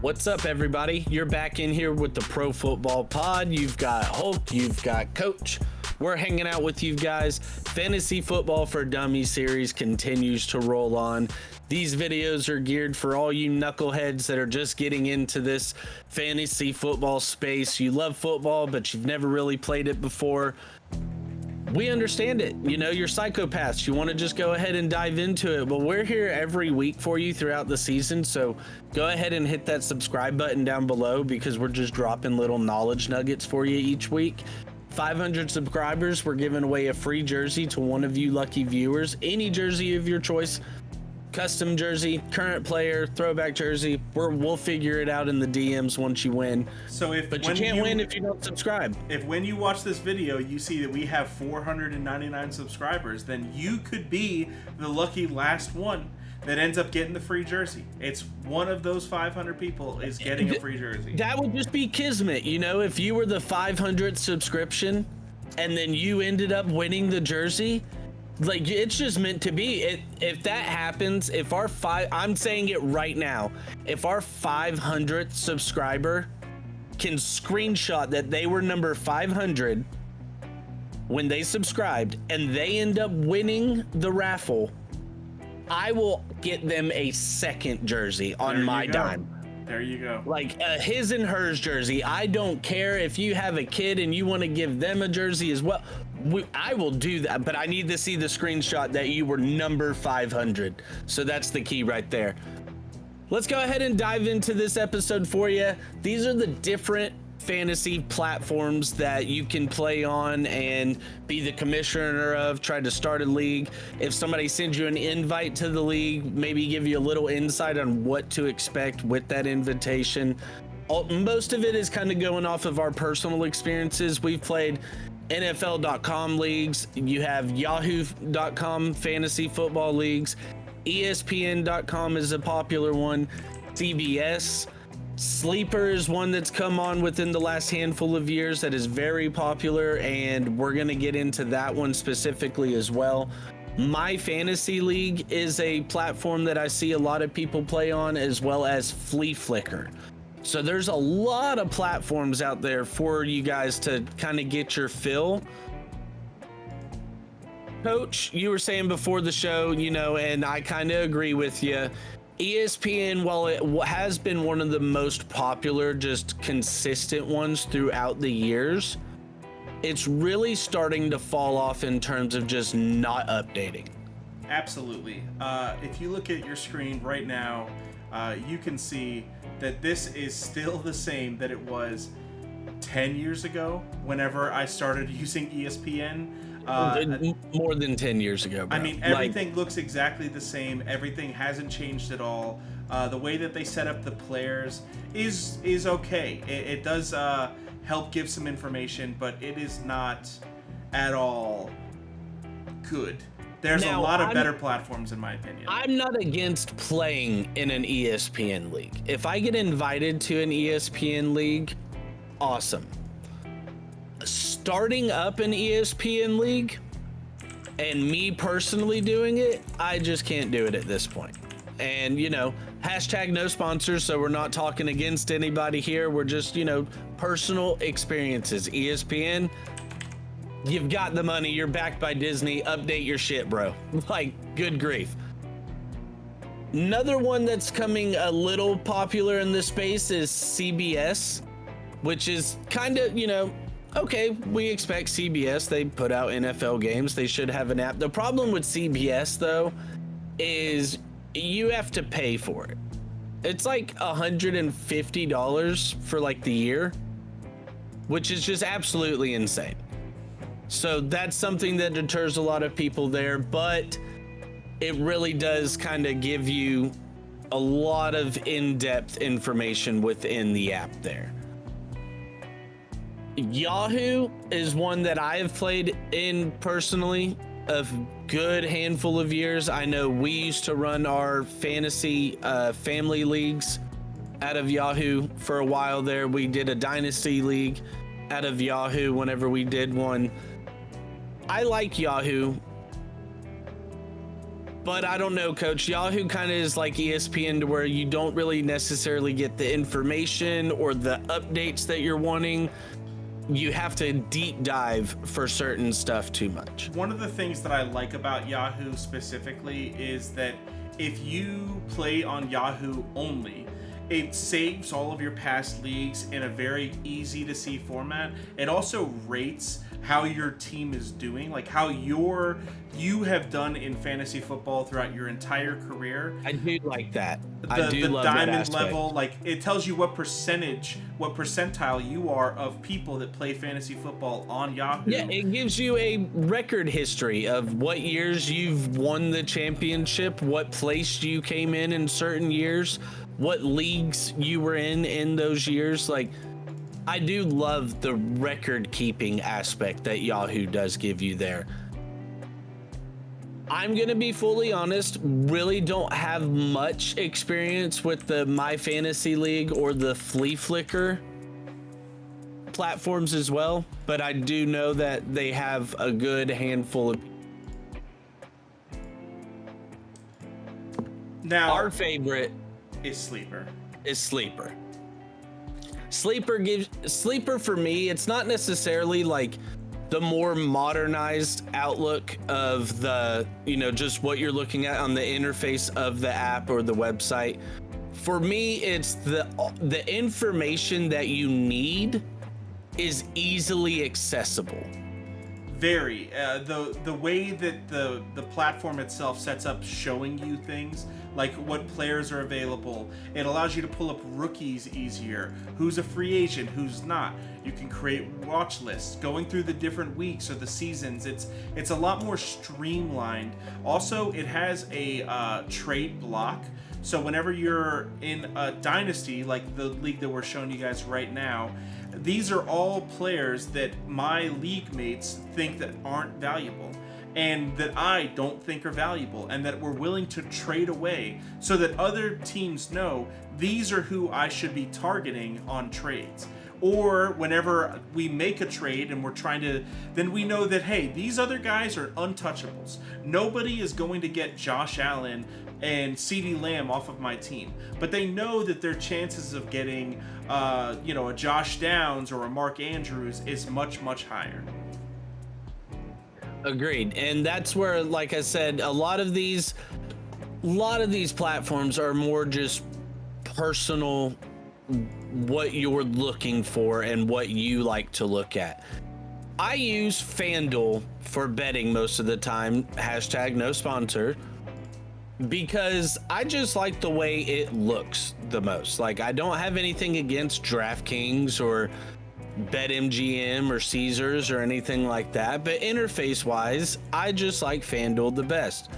What's up, everybody? You're back in here with the Pro Football Pod. You've got Hulk, you've got Coach. We're hanging out with you guys. Fantasy Football for Dummies series continues to roll on. These videos are geared for all you knuckleheads that are just getting into this fantasy football space. You love football, but you've never really played it before. We understand it. You know, you're psychopaths. You want to just go ahead and dive into it. But we're here every week for you throughout the season. So go ahead and hit that subscribe button down below because we're just dropping little knowledge nuggets for you each week. 500 subscribers, we're giving away a free jersey to one of you lucky viewers. Any jersey of your choice. Custom jersey, current player, throwback jersey. We'll figure it out in the DMs once you win. So but you can't win if you don't subscribe. If when you watch this video, you see that we have 499 subscribers, then you could be the lucky last one that ends up getting the free jersey. It's one of those 500 people is getting a free jersey. That would just be kismet, you know, if you were the 500th subscription and then you ended up winning the jersey. Like, it's just meant to be. If that happens, if I'm saying it right now, if our 500th subscriber can screenshot that they were number 500 when they subscribed and they end up winning the raffle, I will get them a second jersey on my dime. There you go. Like a his and hers jersey. I don't care if you have a kid and you want to give them a jersey as well. I will do that, but I need to see the screenshot that you were number 500. So that's the key right there. Let's go ahead and dive into this episode for you. These are the different fantasy platforms that you can play on and be the commissioner of, try to start a league. If somebody sends you an invite to the league, maybe give you a little insight on what to expect with that invitation. Most of it is kind of going off of our personal experiences. We've played NFL.com leagues. You have Yahoo.com fantasy football leagues. ESPN.com is a popular one. CBS. Sleeper is one that's come on within the last handful of years that is very popular, and we're going to get into that one specifically as well. My Fantasy League is a platform that I see a lot of people play on, as well as Flea Flicker. So there's a lot of platforms out there for you guys to kind of get your fill. Coach, you were saying before the show, you know, and I kind of agree with you. ESPN, while it has been one of the most popular, just consistent ones throughout the years, it's really starting to fall off in terms of just not updating. Absolutely. If you look at your screen right now, you can see that this is still the same that it was 10 years ago whenever I started using ESPN. More than 10 years ago, bro. I mean, everything looks exactly the same. Everything hasn't changed at all. The way that they set up the players is okay. It does help give some information, but it is not at all good. There's a lot of better platforms, in my opinion. I'm not against playing in an ESPN league. If I get invited to an ESPN league, awesome. Starting up an ESPN league and me personally doing it, I just can't do it at this point. And, you know, hashtag no sponsors, so we're not talking against anybody here. We're just, you know, personal experiences. ESPN, you've got the money. You're backed by Disney. Update your shit, bro. Like, good grief. Another one that's coming a little popular in this space is CBS, which is kind of, you know, okay, we expect CBS. They put out NFL games. They should have an app. The problem with CBS, though, is you have to pay for it. It's like $150 for like the year, which is just absolutely insane. So that's something that deters a lot of people there, but it really does kind of give you a lot of in-depth information within the app there. Yahoo is one that I have played in personally a good handful of years. I know we used to run our fantasy family leagues out of Yahoo for a while there. We did a dynasty league out of Yahoo whenever we did one. I like Yahoo. But I don't know, Coach. Yahoo kind of is like ESPN to where you don't really necessarily get the information or the updates that you're wanting. You have to deep dive for certain stuff too much. One of the things that I like about Yahoo specifically is that if you play on Yahoo only, it saves all of your past leagues in a very easy to see format. It also rates how your team is doing, like how you have done in fantasy football throughout your entire career. I do like that. I do love that diamond aspect. level, like it tells you what percentile you are of people that play fantasy football on Yahoo. Yeah, it gives you a record history of what years you've won the championship, what place you came in certain years, what leagues you were in those years. Like, I do love the record keeping aspect that Yahoo does give you there. I'm going to be fully honest, really don't have much experience with the My Fantasy League or the Flea Flicker platforms as well, but I do know that they have a good handful of. Now, Our favorite is Sleeper. Sleeper for me, it's not necessarily like the more modernized outlook of the, just what you're looking at on the interface of the app or the website. For me, it's the information that you need is easily accessible. Very. The way that the platform itself sets up showing you things, like what players are available, it allows you to pull up rookies easier, who's a free agent, who's not. You can create watch lists, going through the different weeks or the seasons. It's a lot more streamlined. Also, it has a trade block. So whenever you're in a dynasty, like the league that we're showing you guys right now, these are all players that my league mates think that aren't valuable and that I don't think are valuable and that we're willing to trade away so that other teams know these are who I should be targeting on trades. Or whenever we make a trade and we're trying to, then we know that, hey, these other guys are untouchables. Nobody is going to get Josh Allen and CeeDee Lamb off of my team. But they know that their chances of getting, a Josh Downs or a Mark Andrews is much, much higher. Agreed. And that's where, like I said, a lot of these platforms are more just personal, what you're looking for and what you like to look at. I use FanDuel for betting most of the time, #no sponsor, because I just like the way it looks the most. Like, I don't have anything against DraftKings or BetMGM or Caesars or anything like that, but interface wise, I just like FanDuel the best.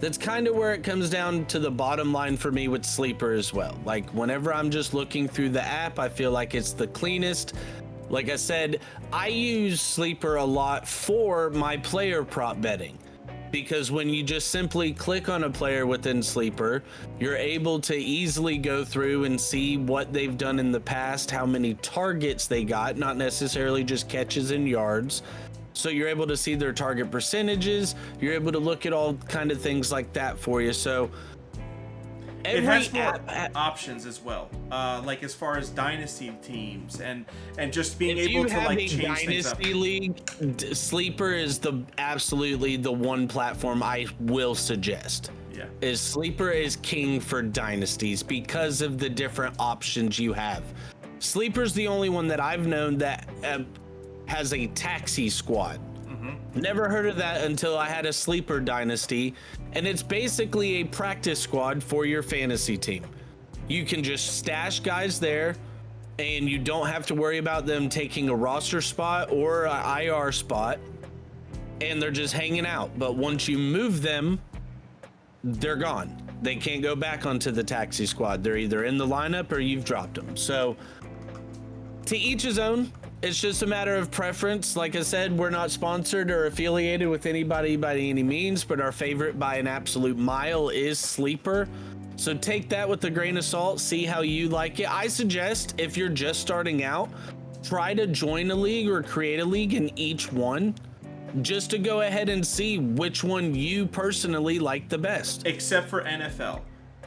That's kind of where it comes down to the bottom line for me with Sleeper as well. Like, whenever I'm just looking through the app, I feel like it's the cleanest. Like I said, I use Sleeper a lot for my player prop betting, because when you just simply click on a player within Sleeper, you're able to easily go through and see what they've done in the past, how many targets they got, not necessarily just catches and yards. So you're able to see their target percentages. You're able to look at all kind of things like that for you. So it has more options as well, like as far as dynasty teams and just being able to like change things up. If you have a dynasty league, Sleeper is absolutely the one platform I will suggest. Yeah, Sleeper is king for dynasties because of the different options you have. Sleeper's the only one that I've known that has a taxi squad. Never heard of that until I had a Sleeper dynasty, and it's basically a practice squad for your fantasy team. You can just stash guys there, and you don't have to worry about them taking a roster spot or an IR spot, and they're just hanging out. But once you move them, they're gone. They can't go back onto the taxi squad. They're either in the lineup or you've dropped them. So to each his own. It's just a matter of preference. Like I said, we're not sponsored or affiliated with anybody by any means, but our favorite by an absolute mile is Sleeper. So take that with a grain of salt, see how you like it. I suggest if you're just starting out, try to join a league or create a league in each one just to go ahead and see which one you personally like the best. Except for NFL.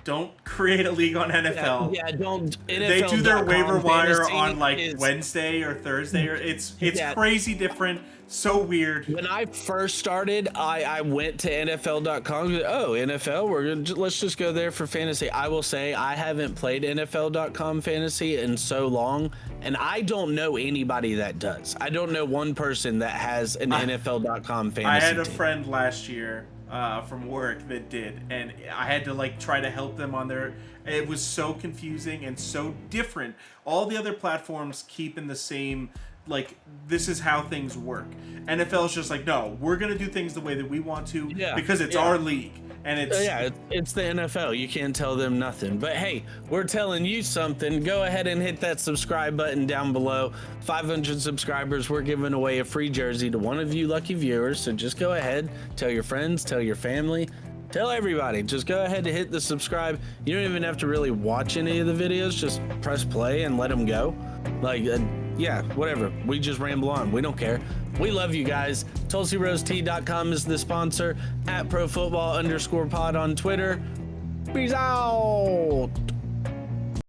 Don't create a league on NFL. Yeah, don't. They do their waiver wire fantasy on like is- Wednesday or Thursday, or it's Yeah. crazy different, so weird. When I first started, I went to NFL.com. Oh, NFL, let's just go there for fantasy. I will say I haven't played NFL.com fantasy in so long, and I don't know anybody that does. I don't know one person that has an NFL.com fantasy. I had a team. friend last year from work that did, and I had to like try to help them on their. It was so confusing and so different. All the other platforms keep in the same. Like, this is how things work. NFL is just like, no, we're gonna do things the way that we want to because it's our league, and it's it's the NFL. You can't tell them nothing. But hey, we're telling you something. Go ahead and hit that subscribe button down below. 500 subscribers, we're giving away a free jersey to one of you lucky viewers. So just go ahead, tell your friends, tell your family, tell everybody. Just go ahead and hit the subscribe. You don't even have to really watch any of the videos. Just press play and let them go. Like, yeah, whatever. We just ramble on. We don't care. We love you guys. TulsiRoseTea.com is the sponsor. @ProFootball_pod on Twitter. Peace out.